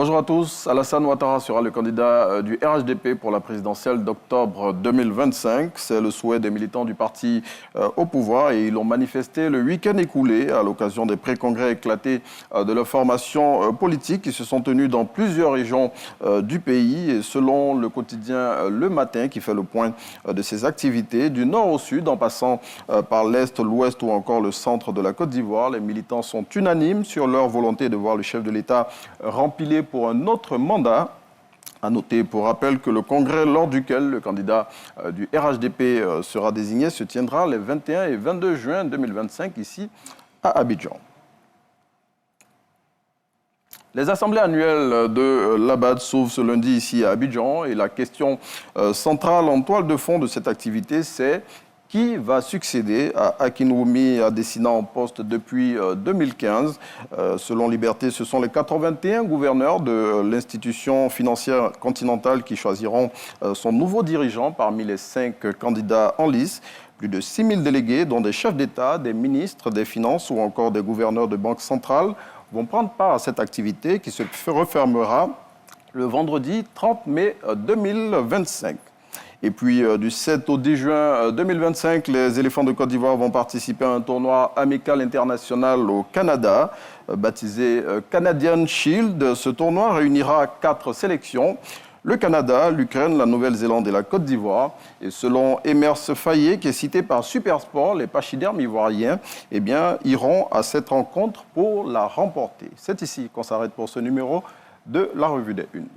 Bonjour à tous. Alassane Ouattara sera le candidat du RHDP pour la présidentielle d'octobre 2025. C'est le souhait des militants du parti au pouvoir et ils l'ont manifesté le week-end écoulé à l'occasion des pré-congrès éclatés de leur formation politique qui se sont tenus dans plusieurs régions du pays. Et selon le quotidien Le Matin qui fait le point de ses activités, du nord au sud en passant par l'est, l'ouest ou encore le centre de la Côte d'Ivoire, les militants sont unanimes sur leur volonté de voir le chef de l'État remplir pour un autre mandat. À noter pour rappel que le congrès lors duquel le candidat du RHDP sera désigné se tiendra les 21 et 22 juin 2025 ici à Abidjan. Les assemblées annuelles de l'ABAD s'ouvrent ce lundi ici à Abidjan et la question centrale en toile de fond de cette activité, c'est qui va succéder à Akinwumi Adesina en poste depuis 2015. Selon Liberté, ce sont les 81 gouverneurs de l'institution financière continentale qui choisiront son nouveau dirigeant parmi les 5 candidats en lice. Plus de 6 000 délégués, dont des chefs d'État, des ministres des Finances ou encore des gouverneurs de banques centrales, vont prendre part à cette activité qui se refermera le vendredi 30 mai 2025. Et puis, du 7 au 10 juin 2025, les éléphants de Côte d'Ivoire vont participer à un tournoi amical international au Canada, baptisé Canadian Shield. Ce tournoi réunira 4 sélections, le Canada, l'Ukraine, la Nouvelle-Zélande et la Côte d'Ivoire. Et selon Emers Fayet, qui est cité par Supersport, les pachydermes ivoiriens iront à cette rencontre pour la remporter. C'est ici qu'on s'arrête pour ce numéro de la Revue des Unes.